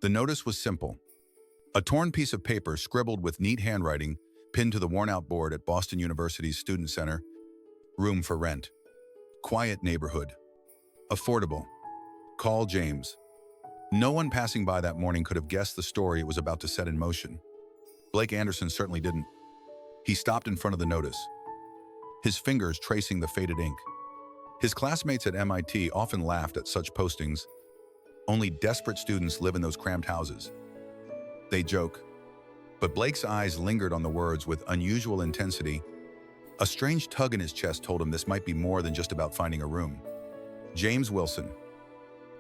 The notice was simple. A torn piece of paper scribbled with neat handwriting pinned to the worn-out board at Boston University's Student Center. Room for rent. Quiet neighborhood. Affordable. Call James. No one passing by that morning could have guessed the story it was about to set in motion. Blake Anderson certainly didn't. He stopped in front of the notice, his fingers tracing the faded ink. His classmates at MIT often laughed at such postings. Only desperate students live in those cramped houses. They joke. But Blake's eyes lingered on the words with unusual intensity. A strange tug in his chest told him this might be more than just about finding a room. James Wilson,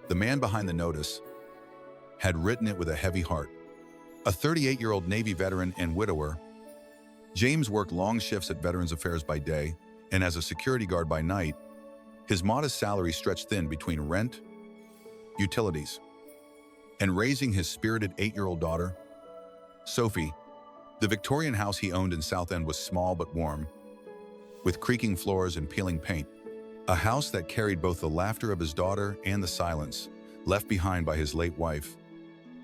the man behind the notice, had written it with a heavy heart. A 38-year-old Navy veteran and widower, James worked long shifts at Veterans Affairs by day, and as a security guard by night, his modest salary stretched thin between rent, utilities, and raising his spirited 8-year-old daughter, Sophie. The Victorian house he owned in South End was small but warm, with creaking floors and peeling paint. A house that carried both the laughter of his daughter and the silence left behind by his late wife.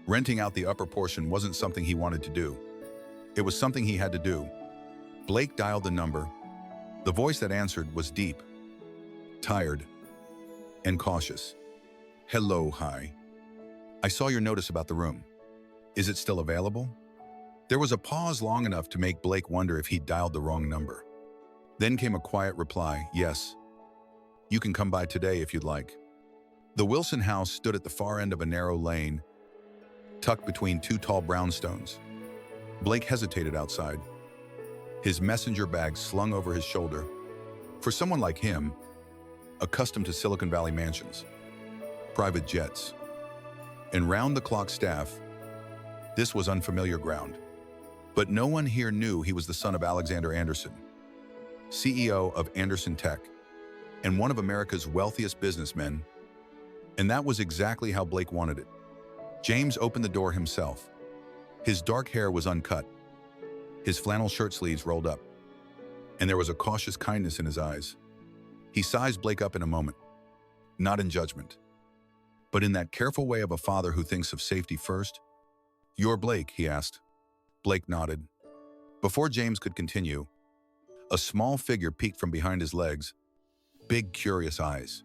Renting out the upper portion wasn't something he wanted to do. It was something he had to do. Blake dialed the number. The voice that answered was deep, tired, and cautious. Hello, hi. I saw your notice about the room. Is it still available? There was a pause long enough to make Blake wonder if he'd dialed the wrong number. Then came a quiet reply, yes. You can come by today if you'd like. The Wilson house stood at the far end of a narrow lane, tucked between two tall brownstones. Blake hesitated outside, his messenger bag slung over his shoulder. For someone like him, accustomed to Silicon Valley mansions, private jets, and round-the-clock staff, this was unfamiliar ground. But no one here knew he was the son of Alexander Anderson, CEO of Anderson Tech, and one of America's wealthiest businessmen. And that was exactly how Blake wanted it. James opened the door himself. His dark hair was uncut, his flannel shirt sleeves rolled up, and there was a cautious kindness in his eyes. He sized Blake up in a moment, not in judgment, but in that careful way of a father who thinks of safety first. You're Blake, he asked. Blake nodded. Before James could continue, a small figure peeked from behind his legs, big, curious eyes,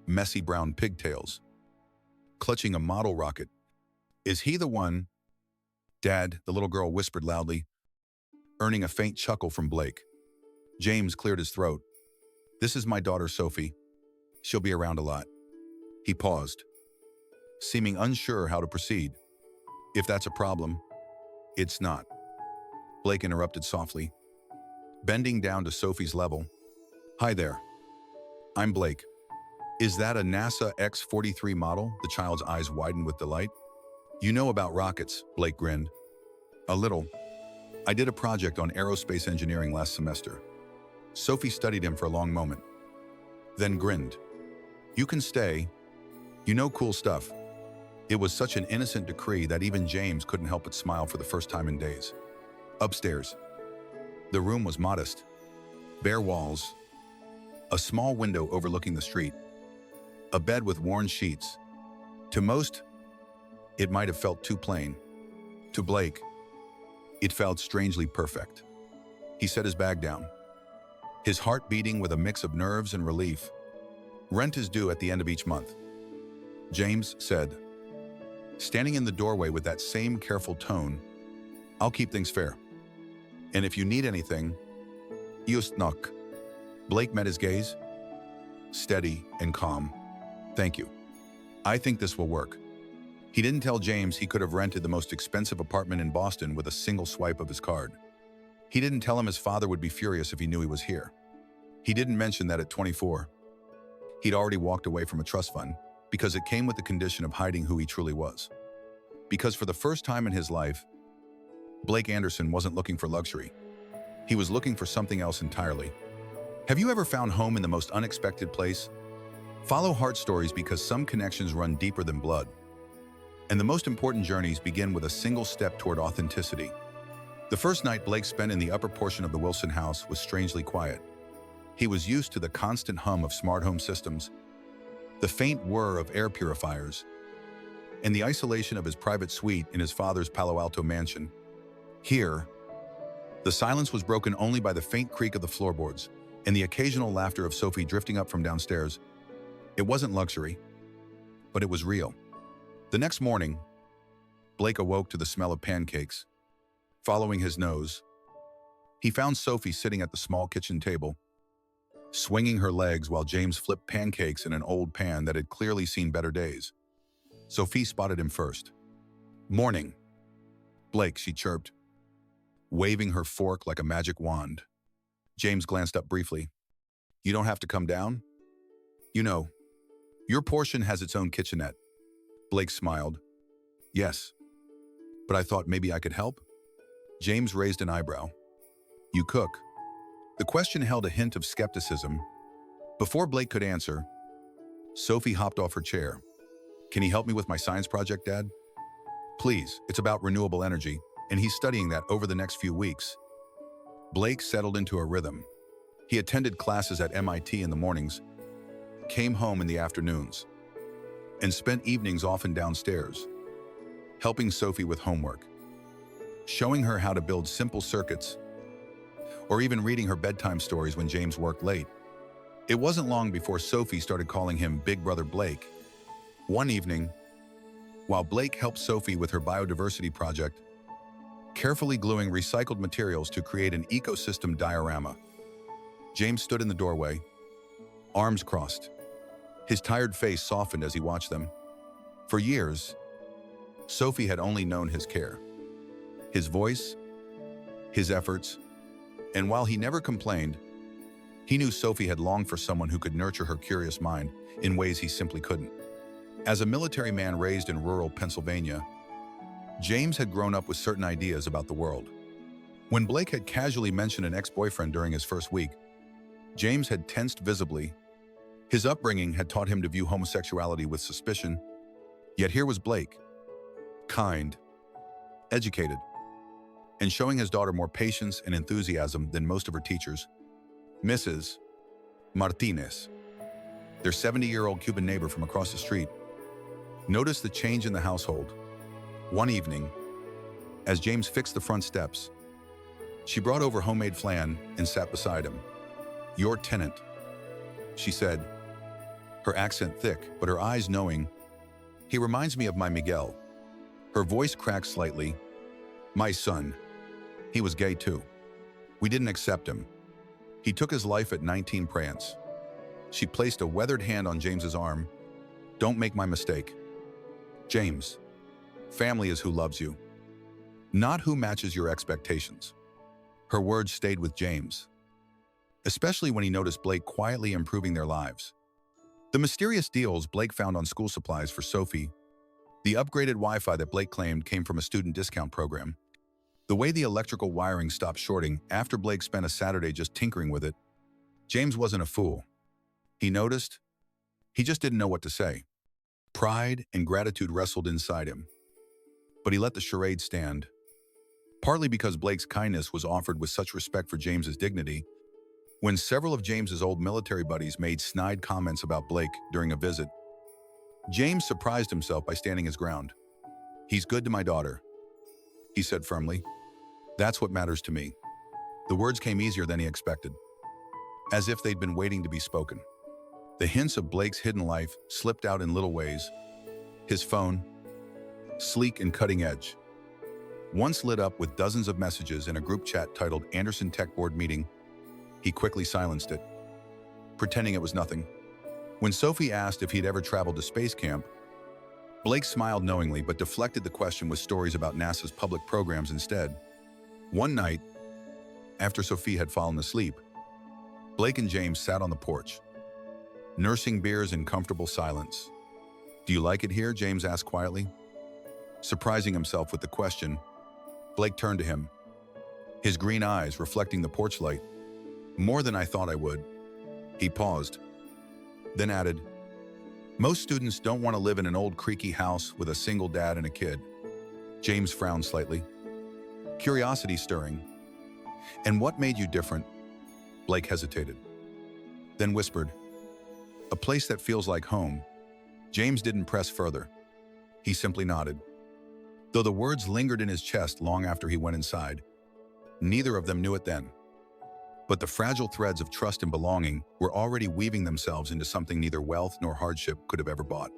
messy brown pigtails, clutching a model rocket. Is he the one? Dad, the little girl whispered loudly, earning a faint chuckle from Blake. James cleared his throat. This is my daughter, Sophie. She'll be around a lot. He paused, seeming unsure how to proceed. If that's a problem, it's not. Blake interrupted softly, bending down to Sophie's level. Hi there. I'm Blake. Is that a NASA X-43 model? The child's eyes widened with delight. You know about rockets, Blake grinned. A little. I did a project on aerospace engineering last semester. Sophie studied him for a long moment, then grinned. You can stay. You know cool stuff. It was such an innocent decree that even James couldn't help but smile for the first time in days. Upstairs. The room was modest. Bare walls, a small window overlooking the street, a bed with worn sheets. To most, it might have felt too plain. To Blake, it felt strangely perfect. He set his bag down, his heart beating with a mix of nerves and relief. Rent is due at the end of each month, James said, standing in the doorway with that same careful tone. I'll keep things fair. And if you need anything, just knock. Blake met his gaze, steady and calm. Thank you. I think this will work. He didn't tell James he could have rented the most expensive apartment in Boston with a single swipe of his card. He didn't tell him his father would be furious if he knew he was here. He didn't mention that at 24, he'd already walked away from a trust fund because it came with the condition of hiding who he truly was. Because for the first time in his life, Blake Anderson wasn't looking for luxury. He was looking for something else entirely. Have you ever found home in the most unexpected place? Follow heart stories because some connections run deeper than blood. And the most important journeys begin with a single step toward authenticity. The first night Blake spent in the upper portion of the Wilson house was strangely quiet. He was used to the constant hum of smart home systems, the faint whir of air purifiers, and the isolation of his private suite in his father's Palo Alto mansion. Here, the silence was broken only by the faint creak of the floorboards and the occasional laughter of Sophie drifting up from downstairs. It wasn't luxury, but it was real. The next morning, Blake awoke to the smell of pancakes. Following his nose, he found Sophie sitting at the small kitchen table, swinging her legs while James flipped pancakes in an old pan that had clearly seen better days. Sophie spotted him first. "Morning, Blake," she chirped, waving her fork like a magic wand. James glanced up briefly. "You don't have to come down? You know, your portion has its own kitchenette." Blake smiled. "Yes, but I thought maybe I could help?" James raised an eyebrow. "You cook?" The question held a hint of skepticism. Before Blake could answer, Sophie hopped off her chair. "Can he help me with my science project, Dad?" "Please, it's about renewable energy, and he's studying that over the next few weeks." Blake settled into a rhythm. He attended classes at MIT in the mornings, came home in the afternoons, and spent evenings often downstairs, helping Sophie with homework, showing her how to build simple circuits, or even reading her bedtime stories when James worked late. It wasn't long before Sophie started calling him Big Brother Blake. One evening, while Blake helped Sophie with her biodiversity project, carefully gluing recycled materials to create an ecosystem diorama, James stood in the doorway, arms crossed. His tired face softened as he watched them. For years, Sophie had only known his care, his voice, his efforts, and while he never complained, he knew Sophie had longed for someone who could nurture her curious mind in ways he simply couldn't. As a military man raised in rural Pennsylvania, James had grown up with certain ideas about the world. When Blake had casually mentioned an ex-boyfriend during his first week, James had tensed visibly. His upbringing had taught him to view homosexuality with suspicion, yet here was Blake, kind, educated, and showing his daughter more patience and enthusiasm than most of her teachers. Mrs. Martinez, their 70-year-old Cuban neighbor from across the street, noticed the change in the household. One evening, as James fixed the front steps, she brought over homemade flan and sat beside him. "Your tenant," she said, her accent thick, but her eyes knowing. "He reminds me of my Miguel." Her voice cracked slightly. "My son. He was gay too. We didn't accept him. He took his life at 19 France." She placed a weathered hand on James's arm. "Don't make my mistake. James, family is who loves you, not who matches your expectations." Her words stayed with James, especially when he noticed Blake quietly improving their lives. The mysterious deals Blake found on school supplies for Sophie, the upgraded Wi-Fi that Blake claimed came from a student discount program, the way the electrical wiring stopped shorting after Blake spent a Saturday just tinkering with it. James wasn't a fool. He noticed. He just didn't know what to say. Pride and gratitude wrestled inside him. But he let the charade stand. Partly because Blake's kindness was offered with such respect for James's dignity, when several of James's old military buddies made snide comments about Blake during a visit, James surprised himself by standing his ground. "He's good to my daughter," he said firmly. "That's what matters to me." The words came easier than he expected, as if they'd been waiting to be spoken. The hints of Blake's hidden life slipped out in little ways. His phone, sleek and cutting edge, once lit up with dozens of messages in a group chat titled Anderson Tech Board Meeting. He quickly silenced it, pretending it was nothing. When Sophie asked if he'd ever traveled to space camp, Blake smiled knowingly but deflected the question with stories about NASA's public programs instead. One night, after Sophie had fallen asleep, Blake and James sat on the porch, nursing beers in comfortable silence. "Do you like it here?" James asked quietly. Surprising himself with the question, Blake turned to him, his green eyes reflecting the porch light. "More than I thought I would." He paused, then added, "Most students don't want to live in an old creaky house with a single dad and a kid." James frowned slightly, curiosity stirring. "And what made you different?" Blake hesitated, then whispered, "A place that feels like home." James didn't press further. He simply nodded. Though the words lingered in his chest long after he went inside, neither of them knew it then. But the fragile threads of trust and belonging were already weaving themselves into something neither wealth nor hardship could have ever bought.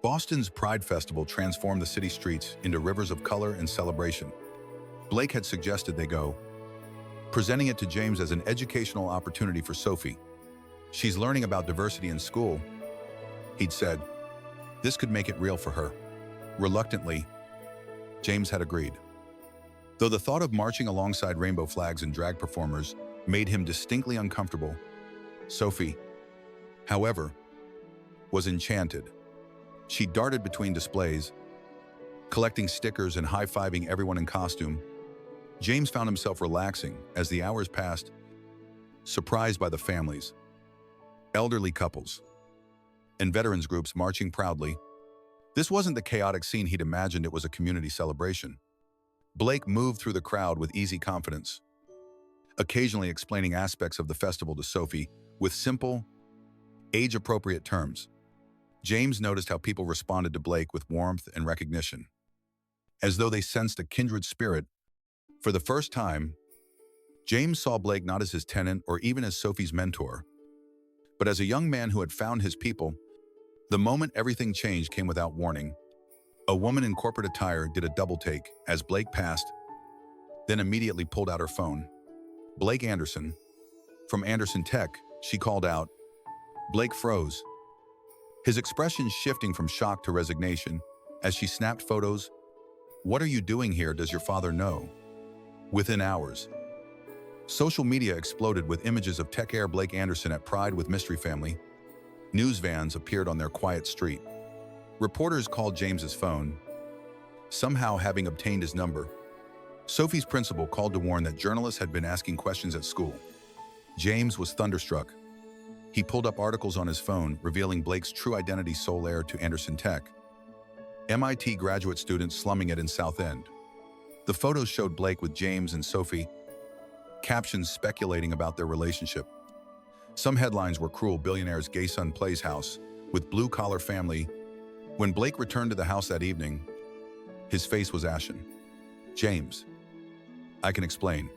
Boston's Pride Festival transformed the city streets into rivers of color and celebration. Blake had suggested they go, presenting it to James as an educational opportunity for Sophie. She's learning about diversity in school, he'd said. This could make it real for her. Reluctantly, James had agreed. Though the thought of marching alongside rainbow flags and drag performers made him distinctly uncomfortable, Sophie, however, was enchanted. She darted between displays, collecting stickers and high-fiving everyone in costume. James found himself relaxing as the hours passed, surprised by the families, elderly couples, and veterans groups marching proudly. This wasn't the chaotic scene he'd imagined. It was a community celebration. Blake moved through the crowd with easy confidence, occasionally explaining aspects of the festival to Sophie with simple, age-appropriate terms. James noticed how people responded to Blake with warmth and recognition, as though they sensed a kindred spirit. For the first time, James saw Blake not as his tenant or even as Sophie's mentor, but as a young man who had found his people. The moment everything changed came without warning. A woman in corporate attire did a double-take as Blake passed, then immediately pulled out her phone. Blake Anderson. From Anderson Tech, she called out. Blake froze, his expression shifting from shock to resignation as she snapped photos. What are you doing here? Does your father know? Within hours, social media exploded with images of Tech Heir Blake Anderson at Pride with Mystery Family. News vans appeared on their quiet street. Reporters called James's phone, somehow having obtained his number. Sophie's principal called to warn that journalists had been asking questions at school. James was thunderstruck. He pulled up articles on his phone revealing Blake's true identity, sole heir to Anderson Tech, MIT graduate student slumming it in South End. The photos showed Blake with James and Sophie, captions speculating about their relationship. Some headlines were cruel billionaire's gay son plays house with blue-collar family. When Blake returned to the house that evening, his face was ashen. James, I can explain.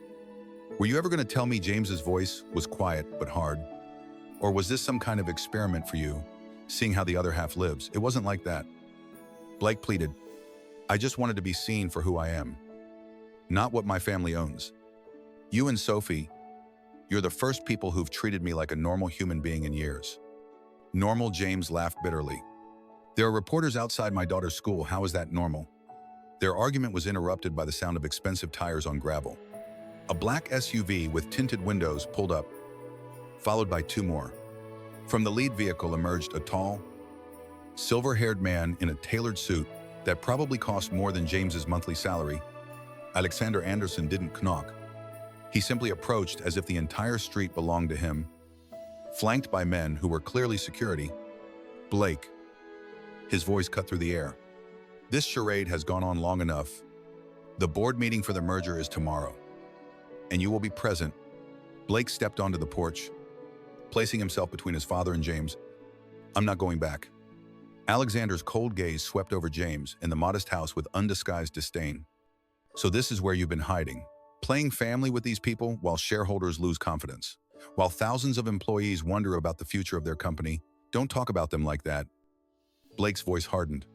Were you ever going to tell me? James's voice was quiet but hard. Or was this some kind of experiment for you, seeing how the other half lives? It wasn't like that. Blake pleaded. I just wanted to be seen for who I am, not what my family owns. You and Sophie, you're the first people who've treated me like a normal human being in years. Normal? James laughed bitterly. There are reporters outside my daughter's school. How is that normal? Their argument was interrupted by the sound of expensive tires on gravel. A black SUV with tinted windows pulled up, followed by two more. From the lead vehicle emerged a tall, silver-haired man in a tailored suit that probably cost more than James's monthly salary. Alexander Anderson didn't knock. He simply approached as if the entire street belonged to him, flanked by men who were clearly security. Blake. His voice cut through the air. This charade has gone on long enough. The board meeting for the merger is tomorrow, and you will be present. Blake stepped onto the porch, placing himself between his father and James. I'm not going back. Alexander's cold gaze swept over James in the modest house with undisguised disdain. So this is where you've been hiding, playing family with these people while shareholders lose confidence, while thousands of employees wonder about the future of their company. Don't talk about them like that. Blake's voice hardened.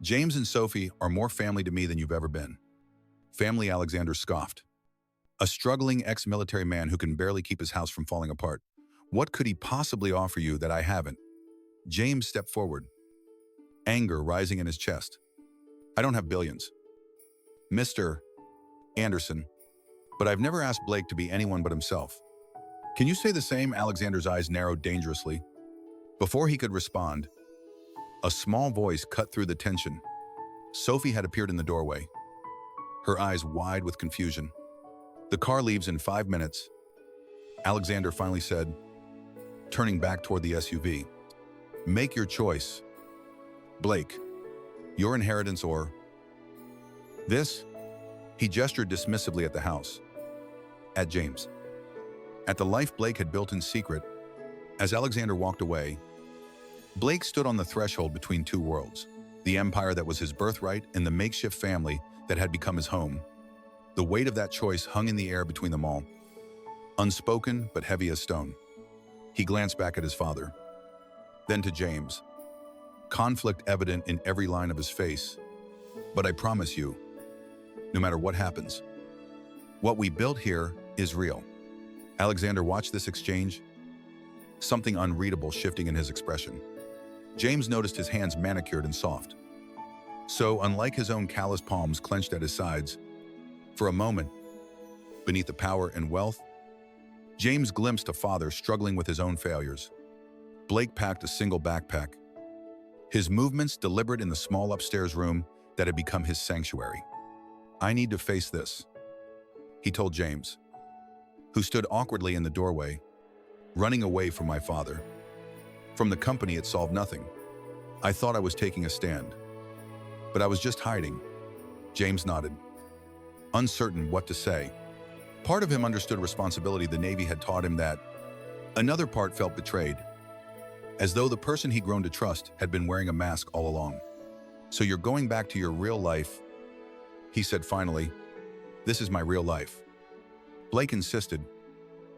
James and Sophie are more family to me than you've ever been. Family? Alexander scoffed. A struggling ex-military man who can barely keep his house from falling apart. What could he possibly offer you that I haven't? James stepped forward, anger rising in his chest. I don't have billions, Mr. Anderson, but I've never asked Blake to be anyone but himself. Can you say the same? Alexander's eyes narrowed dangerously. Before he could respond, a small voice cut through the tension. Sophie had appeared in the doorway, her eyes wide with confusion. The car leaves in 5 minutes, Alexander finally said, turning back toward the SUV. Make your choice. Blake, your inheritance or this? He gestured dismissively at the house, at James, at the life Blake had built in secret. As Alexander walked away, Blake stood on the threshold between two worlds. the empire that was his birthright and the makeshift family that had become his home. The weight of that choice hung in the air between them all, unspoken but heavy as stone. He glanced back at his father, then to James, conflict evident in every line of his face. But I promise you, no matter what happens, what we built here is real. Alexander watched this exchange, something unreadable shifting in his expression. James noticed his hands manicured and soft. So, unlike his own calloused palms clenched at his sides, for a moment, beneath the power and wealth, James glimpsed a father struggling with his own failures. Blake packed a single backpack, his movements deliberate in the small upstairs room that had become his sanctuary. "I need to face this," he told James, who stood awkwardly in the doorway, "running away from my father. From the company, it solved nothing. I thought I was taking a stand, but I was just hiding." James nodded, uncertain what to say. Part of him understood responsibility. The Navy had taught him that. Another part felt betrayed, as though the person he'd grown to trust had been wearing a mask all along. "So you're going back to your real life," he said finally. "This is my real life." Blake insisted,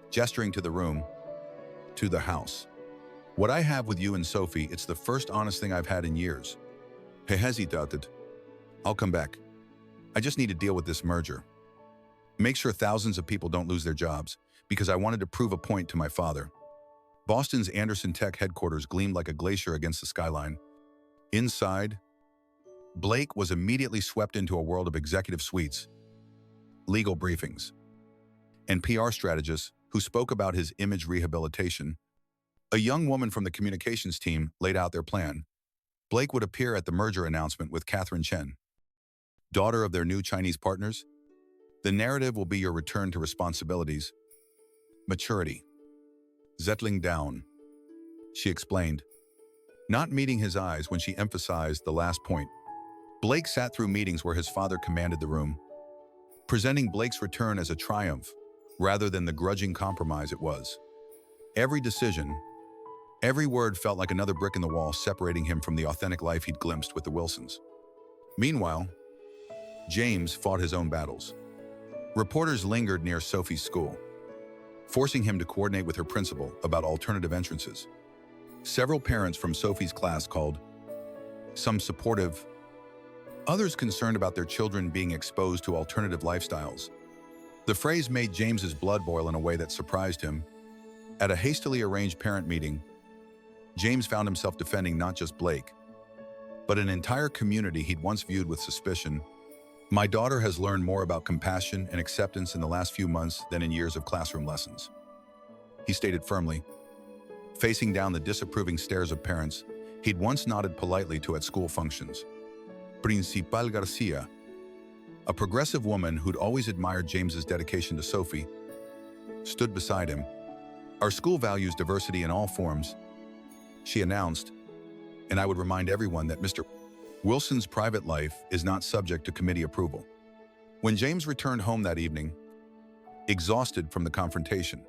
gesturing to the room, to the house. "What I have with you and Sophie, it's the first honest thing I've had in years." He hesitated. "I'll come back. I just need to deal with this merger. Make sure thousands of people don't lose their jobs, because I wanted to prove a point to my father." Boston's Anderson Tech headquarters gleamed like a glacier against the skyline. Inside, Blake was immediately swept into a world of executive suites, legal briefings, and PR strategists who spoke about his image rehabilitation. A young woman from the communications team laid out their plan. Blake would appear at the merger announcement with Catherine Chen, daughter of their new Chinese partners. "The narrative will be your return to responsibilities, maturity, settling down," she explained, not meeting his eyes when she emphasized the last point. Blake sat through meetings where his father commanded the room, presenting Blake's return as a triumph rather than the grudging compromise it was. Every decision, every word felt like another brick in the wall separating him from the authentic life he'd glimpsed with the Wilsons. Meanwhile, James fought his own battles. Reporters lingered near Sophie's school, forcing him to coordinate with her principal about alternative entrances. Several parents from Sophie's class called, some supportive, others concerned about their children being exposed to alternative lifestyles. The phrase made James's blood boil in a way that surprised him. At a hastily arranged parent meeting, James found himself defending not just Blake, but an entire community he'd once viewed with suspicion. "My daughter has learned more about compassion and acceptance in the last few months than in years of classroom lessons," he stated firmly, facing down the disapproving stares of parents he'd once nodded politely to at school functions. Principal Garcia, a progressive woman who'd always admired James's dedication to Sophie, stood beside him. "Our school values diversity in all forms," she announced, "and I would remind everyone that Mr. Wilson's private life is not subject to committee approval." When James returned home that evening, exhausted from the confrontation,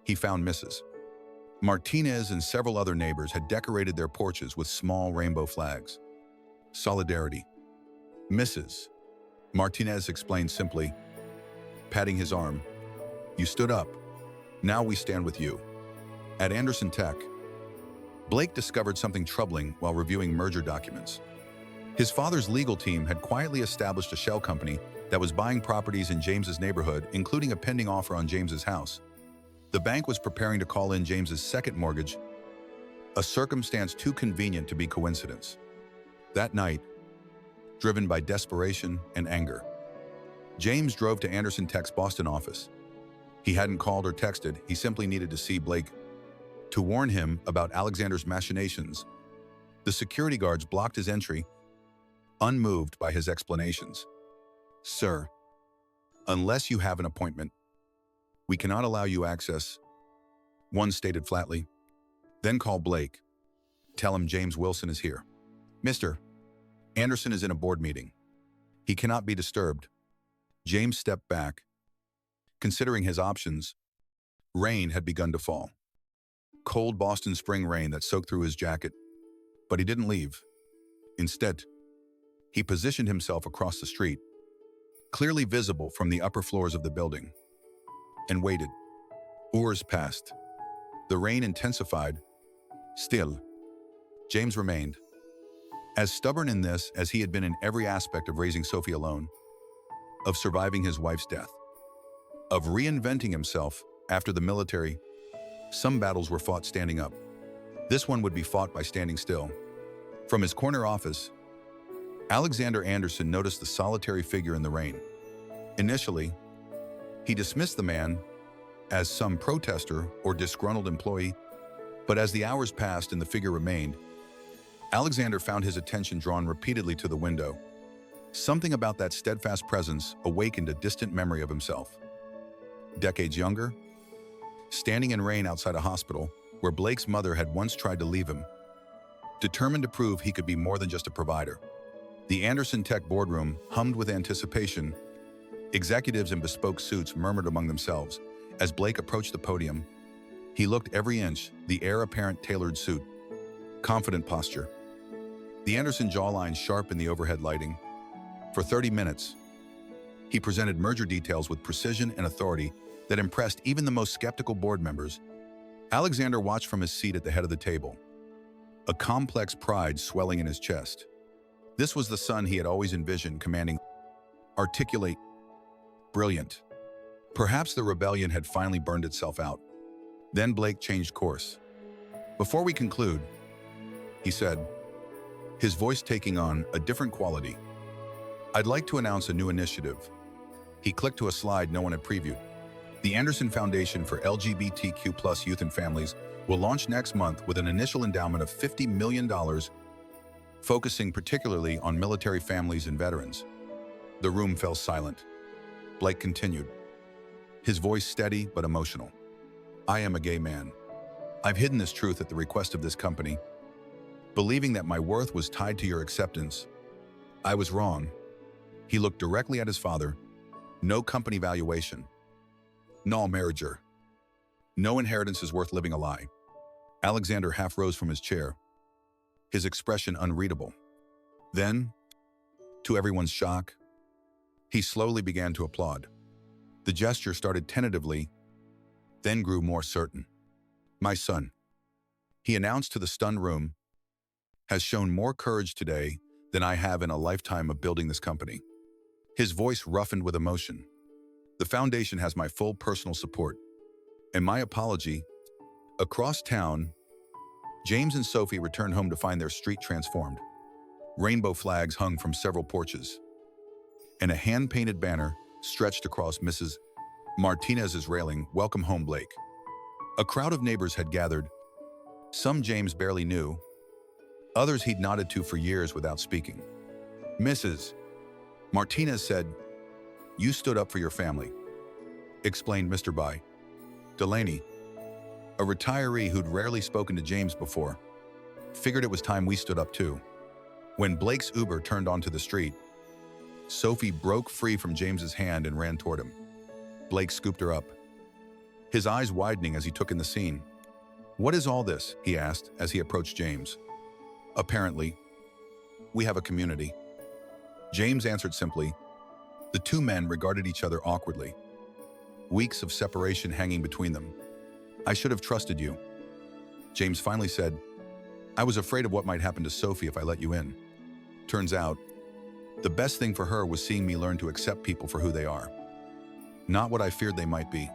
he found Mrs. Martinez and several other neighbors had decorated their porches with small rainbow flags. "Solidarity," Mrs. Martinez explained simply, patting his arm. "You stood up. Now we stand with you." At Anderson Tech, Blake discovered something troubling while reviewing merger documents. His father's legal team had quietly established a shell company that was buying properties in James's neighborhood, including a pending offer on James's house. The bank was preparing to call in James's second mortgage, a circumstance too convenient to be coincidence. That night, driven by desperation and anger, James drove to Anderson Tech's Boston office. He hadn't called or texted, he simply needed to see Blake, to warn him about Alexander's machinations. The security guards blocked his entry, unmoved by his explanations. "Sir, unless you have an appointment, we cannot allow you access," one stated flatly. "Then call Blake. Tell him James Wilson is here." "Mr. Anderson is in a board meeting. He cannot be disturbed." James stepped back. Considering his options, rain had begun to fall. Cold Boston spring rain that soaked through his jacket. But he didn't leave. Instead, he positioned himself across the street, clearly visible from the upper floors of the building, and waited. Hours passed. The rain intensified. Still, James remained, as stubborn in this as he had been in every aspect of raising Sophie alone, of surviving his wife's death, of reinventing himself after the military. Some battles were fought standing up. This one would be fought by standing still. From his corner office, Alexander Anderson noticed the solitary figure in the rain. Initially, he dismissed the man as some protester or disgruntled employee, but as the hours passed and the figure remained, Alexander found his attention drawn repeatedly to the window. Something about that steadfast presence awakened a distant memory of himself. Decades younger, standing in rain outside a hospital where Blake's mother had once tried to leave him, determined to prove he could be more than just a provider. The Anderson Tech boardroom hummed with anticipation. Executives in bespoke suits murmured among themselves. As Blake approached the podium, he looked every inch, the heir-apparent tailored suit, confident posture. The Anderson jawline sharp in the overhead lighting. For 30 minutes, he presented merger details with precision and authority that impressed even the most skeptical board members. Alexander watched from his seat at the head of the table, a complex pride swelling in his chest. This was the son he had always envisioned, commanding, articulate, brilliant. Perhaps the rebellion had finally burned itself out. Then Blake changed course. "Before we conclude," he said, his voice taking on a different quality, "I'd like to announce a new initiative." He clicked to a slide no one had previewed. The Anderson Foundation for LGBTQ+ Youth and Families will launch next month with an initial endowment of $50 million, focusing particularly on military families and veterans. The room fell silent. Blake continued, his voice steady but emotional. "I am a gay man. I've hidden this truth at the request of this company, believing that my worth was tied to your acceptance. I was wrong." He looked directly at his father. "No company valuation. No marriager. No inheritance is worth living a lie." Alexander half rose from his chair, his expression unreadable. Then, to everyone's shock, he slowly began to applaud. The gesture started tentatively, then grew more certain. "My son," he announced to the stunned room, "has shown more courage today than I have in a lifetime of building this company." His voice roughened with emotion. "The foundation has my full personal support. And my apology." Across town, James and Sophie returned home to find their street transformed. Rainbow flags hung from several porches, and a hand-painted banner stretched across Mrs. Martinez's railing, "Welcome home, Blake." A crowd of neighbors had gathered. Some James barely knew, others he'd nodded to for years without speaking. "Mrs. Martinez said, you stood up for your family," explained Mr. Delaney, a retiree who'd rarely spoken to James before. "Figured it was time we stood up too." When Blake's Uber turned onto the street, Sophie broke free from James's hand and ran toward him. Blake scooped her up, his eyes widening as he took in the scene. "What is all this?" he asked as he approached James. "Apparently, we have a community," James answered simply. The two men regarded each other awkwardly, weeks of separation hanging between them. "I should have trusted you," James finally said. "I was afraid of what might happen to Sophie if I let you in. Turns out, the best thing for her was seeing me learn to accept people for who they are, not what I feared they might be."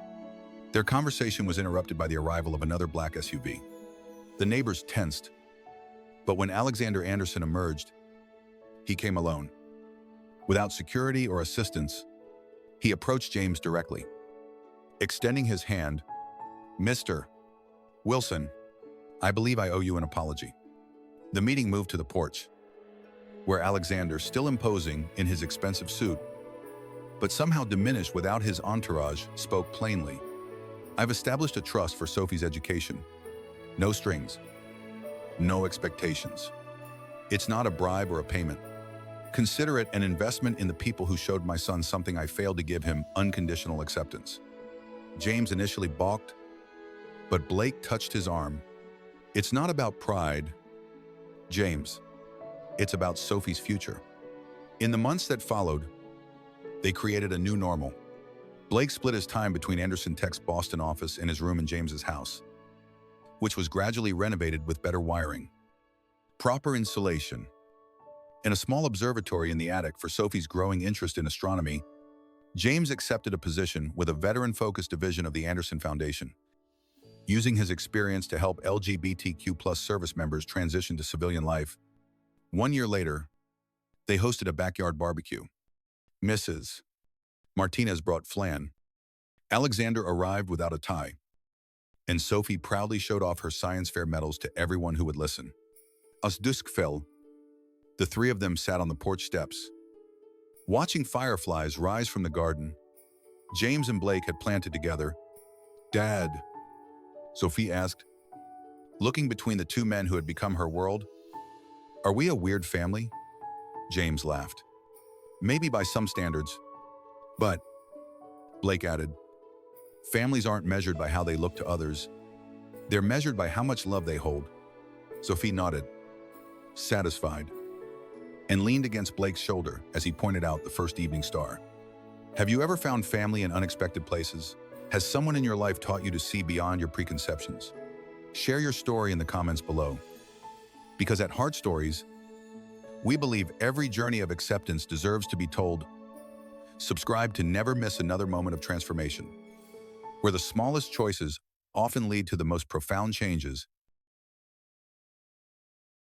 Their conversation was interrupted by the arrival of another black SUV. The neighbors tensed, but when Alexander Anderson emerged, he came alone. Without security or assistance, he approached James directly. Extending his hand, "Mr. Wilson, I believe I owe you an apology." The meeting moved to the porch, where Alexander, still imposing in his expensive suit, but somehow diminished without his entourage, spoke plainly. "I've established a trust for Sophie's education. No strings, no expectations. It's not a bribe or a payment. Consider it an investment in the people who showed my son something I failed to give him: unconditional acceptance." James initially balked, but Blake touched his arm. "It's not about pride, James. It's about Sophie's future. In the months that followed, they created a new normal. Blake split his time between Anderson Tech's Boston office and his room in James's house, which was gradually renovated with better wiring, proper insulation, and a small observatory in the attic for Sophie's growing interest in astronomy. James accepted a position with a veteran-focused division of the Anderson Foundation, using his experience to help LGBTQ+ service members transition to civilian life. 1 year later, they hosted a backyard barbecue. Mrs. Martinez brought flan. Alexander arrived without a tie, and Sophie proudly showed off her science fair medals to everyone who would listen. As dusk fell, the three of them sat on the porch steps, watching fireflies rise from the garden James and Blake had planted together. "Dad," Sophie asked, looking between the two men who had become her world. "Are we a weird family?" James laughed. "Maybe by some standards, but," Blake added, "families aren't measured by how they look to others. They're measured by how much love they hold." Sophie nodded, satisfied, and leaned against Blake's shoulder as he pointed out the first evening star. Have you ever found family in unexpected places? Has someone in your life taught you to see beyond your preconceptions? Share your story in the comments below. Because at Heart Stories, we believe every journey of acceptance deserves to be told. Subscribe to never miss another moment of transformation, where the smallest choices often lead to the most profound changes.